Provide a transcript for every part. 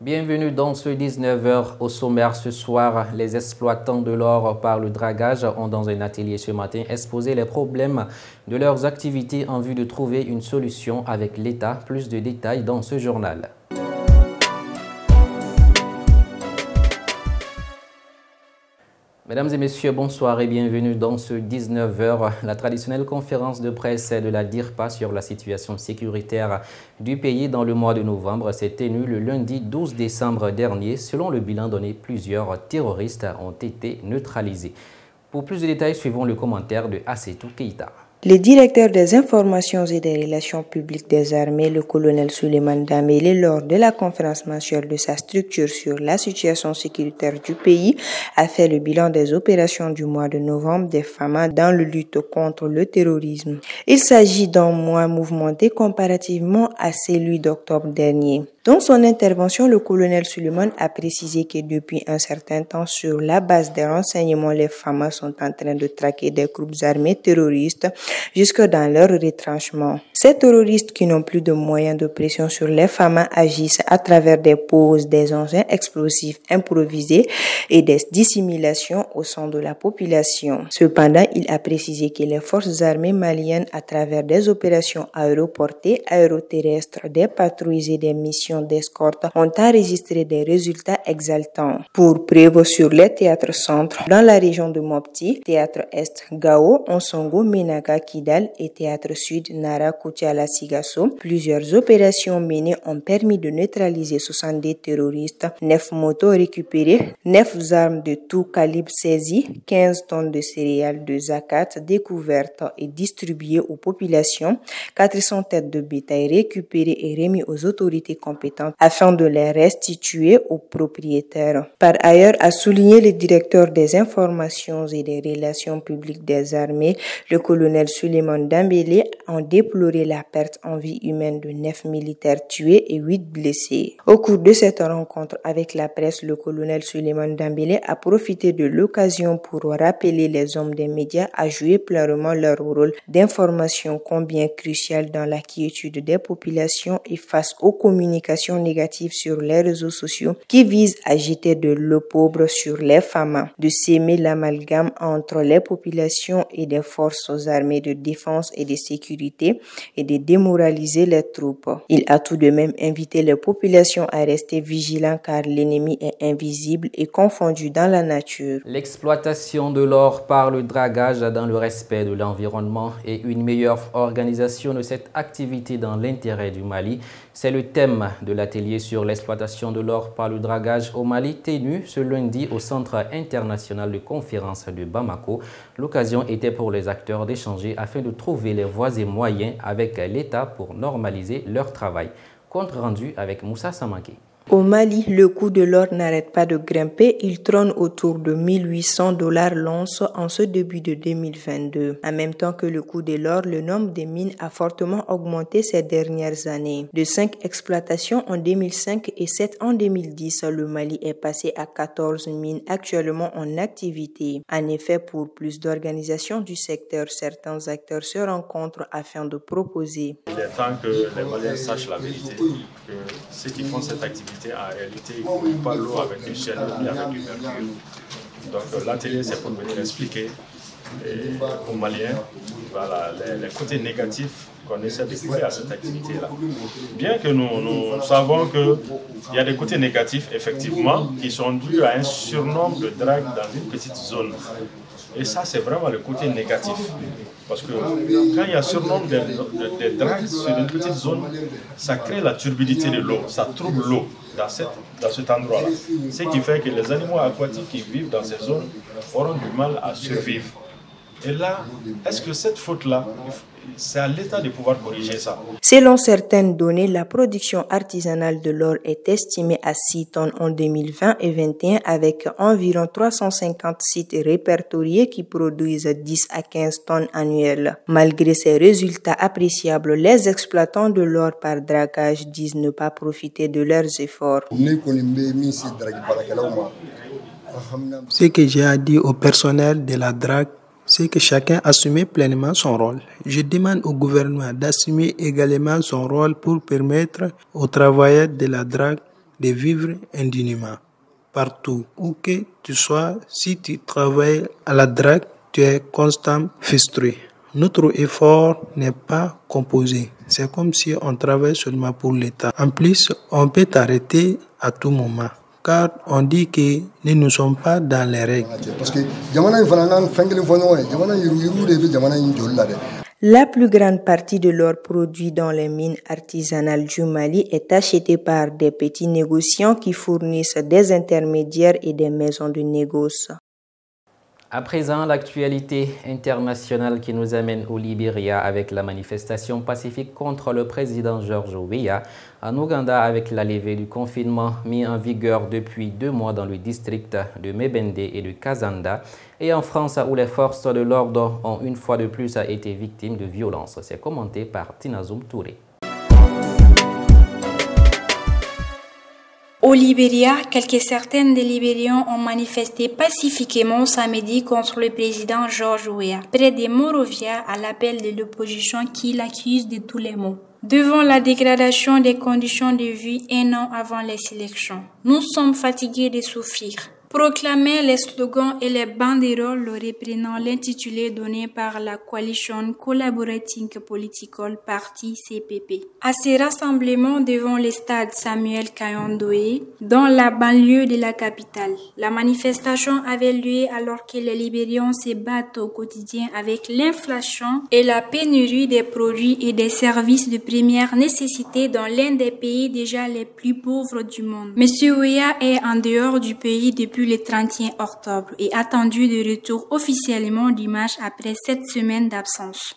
Bienvenue dans ce 19h au sommaire ce soir. Les exploitants de l'or par le dragage ont dans un atelier ce matin exposé les problèmes de leurs activités en vue de trouver une solution avec l'État. Plus de détails dans ce journal. Mesdames et messieurs, bonsoir et bienvenue dans ce 19h. La traditionnelle conférence de presse de la DIRPA sur la situation sécuritaire du pays dans le mois de novembre s'est tenue le lundi 12 décembre dernier. Selon le bilan donné, plusieurs terroristes ont été neutralisés. Pour plus de détails, suivons le commentaire de Assetou Keïta. Le directeur des informations et des relations publiques des armées, le colonel Souleymane Dambélé, lors de la conférence mensuelle de sa structure sur la situation sécuritaire du pays, a fait le bilan des opérations du mois de novembre des FAMA dans la lutte contre le terrorisme. Il s'agit d'un mois mouvementé comparativement à celui d'octobre dernier. Dans son intervention, le colonel Souleymane a précisé que depuis un certain temps, sur la base des renseignements, les FAMA sont en train de traquer des groupes armés terroristes jusque dans leur retranchement. Ces terroristes qui n'ont plus de moyens de pression sur les FAMA agissent à travers des poses, des engins explosifs improvisés et des dissimulations au sein de la population. Cependant, il a précisé que les forces armées maliennes, à travers des opérations aéroportées, aéroterrestres, des patrouilles et des missions d'escorte, ont enregistré des résultats exaltants. Pour preuve, sur les théâtres centres, dans la région de Mopti, théâtre Est, Gao, Onsongo, Menaga, Kidal et théâtre Sud, Nara, Koutiala, Sigasso, plusieurs opérations menées ont permis de neutraliser 70 terroristes, 9 motos récupérées, 9 armes de tout calibre saisies, 15 tonnes de céréales de zakat découvertes et distribuées aux populations, 400 têtes de bétail récupérées et remises aux autorités compétentes afin de les restituer aux propriétaires. Par ailleurs, a souligné le directeur des informations et des relations publiques des armées, le colonel Souleymane Dambélé, ont déploré la perte en vie humaine de 9 militaires tués et 8 blessés. Au cours de cette rencontre avec la presse, le colonel Souleymane Dambélé a profité de l'occasion pour rappeler les hommes des médias à jouer pleinement leur rôle d'information combien crucial dans la quiétude des populations et face aux communications négatives sur les réseaux sociaux qui visent à jeter de l'opprobre sur les FAMA, de s'aimer l'amalgame entre les populations et des forces armées de défense et de sécurité et de démoraliser les troupes. Il a tout de même invité les populations à rester vigilants car l'ennemi est invisible et confondu dans la nature. L'exploitation de l'or par le dragage dans le respect de l'environnement et une meilleure organisation de cette activité dans l'intérêt du Mali, c'est le thème de l'atelier sur l'exploitation de l'or par le dragage au Mali tenu ce lundi au Centre international de conférence de Bamako. L'occasion était pour les acteurs d'échanger afin de trouver les voies et moyens avec l'État pour normaliser leur travail. Compte rendu avec Moussa Samanké. Au Mali, le coût de l'or n'arrête pas de grimper. Il trône autour de 1800 $ l'once en ce début de 2022. En même temps que le coût de l'or, le nombre de mines a fortement augmenté ces dernières années. De 5 exploitations en 2005 et 7 en 2010, le Mali est passé à 14 mines actuellement en activité. En effet, pour plus d'organisation du secteur, certains acteurs se rencontrent afin de proposer. Il est temps que les Maliens sachent la vérité, que ceux qui font cette activité en réalité, ils ne couvrent pas l'eau avec du ciel ni avec du mercure. Donc l'atelier, c'est pour venir expliquer aux Maliens voilà, les côtés négatifs qu'on essaie de couper à cette activité-là. Bien que nous savons qu'il y a des côtés négatifs, effectivement, qui sont dus à un surnombre de drague dans une petite zone. Et ça, c'est vraiment le côté négatif. Parce que quand il y a surnombre de dragues sur une petite zone, ça crée la turbidité de l'eau, ça trouble l'eau dans cet endroit-là. Ce qui fait que les animaux aquatiques qui vivent dans ces zones auront du mal à survivre. Et là, est-ce que cette faute-là, c'est à l'État de pouvoir corriger ça? Selon certaines données, la production artisanale de l'or est estimée à 6 tonnes en 2020 et 2021 avec environ 350 sites répertoriés qui produisent 10 à 15 tonnes annuelles. Malgré ces résultats appréciables, les exploitants de l'or par dragage disent ne pas profiter de leurs efforts. Ce que j'ai à dire au personnel de la drague, c'est que chacun assume pleinement son rôle. Je demande au gouvernement d'assumer également son rôle pour permettre aux travailleurs de la drague de vivre indignement. Partout où que tu sois, si tu travailles à la drague, tu es constamment frustré. Notre effort n'est pas composé. C'est comme si on travaille seulement pour l'État. En plus, on peut t'arrêter à tout moment, car on dit que nous ne sommes pas dans les règles. La plus grande partie de l'or produit dans les mines artisanales du Mali est achetée par des petits négociants qui fournissent des intermédiaires et des maisons de négoce. À présent, l'actualité internationale qui nous amène au Libéria avec la manifestation pacifique contre le président George Weah. En Ouganda, avec la levée du confinement mis en vigueur depuis 2 mois dans le district de Mebende et de Kazanda. Et en France, où les forces de l'ordre ont une fois de plus été victimes de violences. C'est commenté par Tinazoum Touré. Au Libéria, quelques centaines de Libériens ont manifesté pacifiquement samedi contre le président George Weah, près de Monrovia, à l'appel de l'opposition qui l'accuse de tous les maux. Devant la dégradation des conditions de vie 1 an avant les élections, nous sommes fatigués de souffrir. Proclamer les slogans et les banderoles reprenant l'intitulé donné par la Coalition Collaborating Political Party CPP. À ces rassemblements devant le stade Samuel Kayondoé, dans la banlieue de la capitale, la manifestation avait lieu alors que les Libériens se battent au quotidien avec l'inflation et la pénurie des produits et des services de première nécessité dans l'un des pays déjà les plus pauvres du monde. Monsieur Weah est en dehors du pays depuis le 31 octobre et attendu de retour officiellement dimanche après 7 semaines d'absence.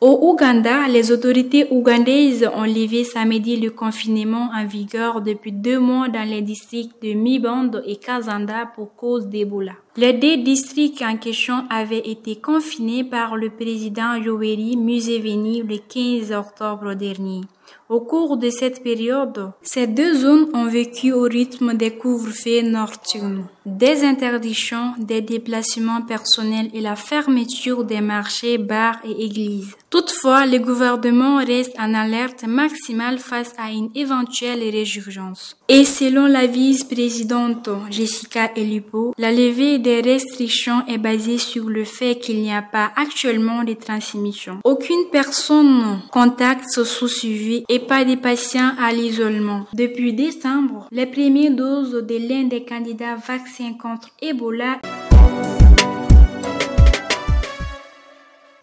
Au Ouganda, les autorités ougandaises ont levé samedi le confinement en vigueur depuis 2 mois dans les districts de Mibande et Kazanda pour cause d'Ebola. Les 2 districts en question avaient été confinés par le président Yoweri Museveni le 15 octobre dernier. Au cours de cette période, ces 2 zones ont vécu au rythme des couvre-feux nocturnes, des interdictions, des déplacements personnels et la fermeture des marchés, bars et églises. Toutefois, le gouvernement reste en alerte maximale face à une éventuelle résurgence. Et selon la vice-présidente Jessica Elupo, la levée des restrictions est basée sur le fait qu'il n'y a pas actuellement de transmission. Aucune personne contact sous suivi et pas de patients à l'isolement. Depuis décembre, les premières doses de l'un des candidats vaccins contre Ebola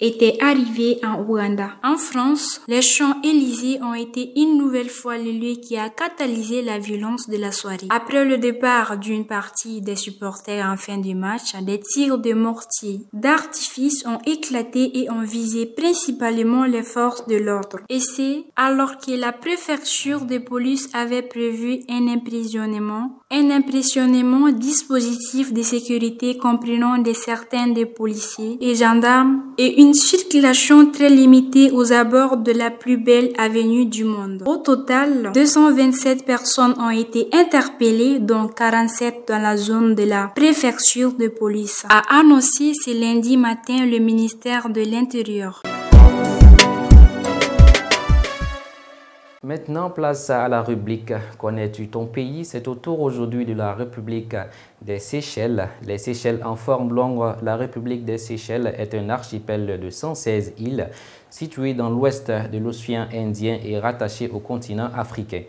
était arrivé en Ouganda. En France, les Champs-Élysées ont été une nouvelle fois le lieu qui a catalysé la violence de la soirée. Après le départ d'une partie des supporters en fin du match, des tirs de mortier d'artifice ont éclaté et ont visé principalement les forces de l'ordre. Et c'est alors que la préfecture de police avait prévu un impressionnement dispositif de sécurité comprenant des centaines de policiers et gendarmes et une circulation très limitée aux abords de la plus belle avenue du monde. Au total, 227 personnes ont été interpellées, dont 47 dans la zone de la préfecture de police, a annoncé ce lundi matin le ministère de l'Intérieur. Maintenant, place à la rubrique « Connais-tu ton pays ?» C'est au tour aujourd'hui de la République des Seychelles. Les Seychelles en forme longue, la République des Seychelles est un archipel de 116 îles situé dans l'ouest de l'océan Indien et rattaché au continent africain.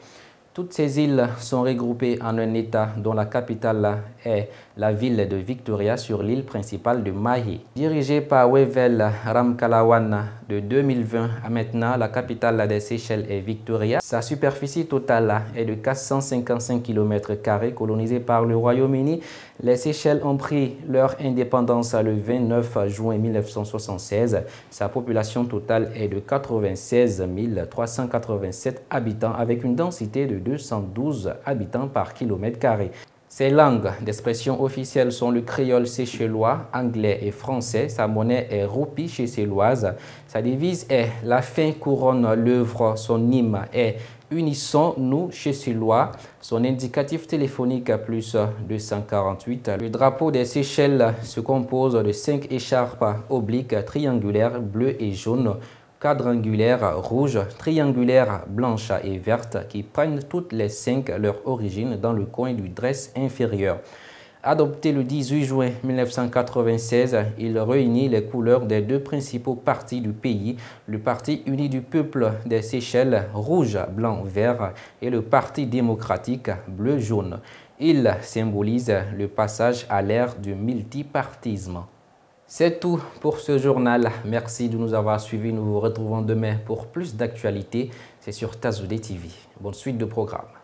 Toutes ces îles sont regroupées en un État dont la capitale est la ville de Victoria sur l'île principale de Mahé. Dirigée par Wewel Ramkalawan de 2020 à maintenant, la capitale des Seychelles est Victoria. Sa superficie totale est de 455 km² colonisée par le Royaume-Uni. Les Seychelles ont pris leur indépendance le 29 juin 1976. Sa population totale est de 96 387 habitants avec une densité de 212 habitants par km². Ses langues d'expression officielles sont le créole séchellois, anglais et français. Sa monnaie est roupie séchelloise. Sa devise est « La fin couronne l'œuvre ». Son hymne est « Unissons-nous séchellois ». Son indicatif téléphonique à plus 248. Le drapeau des Seychelles se compose de 5 écharpes obliques triangulaires bleues et jaunes. quadrangulaires rouges, triangulaires blanches et vertes qui prennent toutes les 5 leur origine dans le coin du dress inférieur. Adopté le 18 juin 1996, il réunit les couleurs des 2 principaux partis du pays, le Parti uni du peuple des Seychelles, rouge, blanc, vert, et le Parti démocratique, bleu, jaune. Il symbolise le passage à l'ère du multipartisme. C'est tout pour ce journal. Merci de nous avoir suivis. Nous vous retrouvons demain pour plus d'actualités. C'est sur Tazoudé TV. Bonne suite de programme.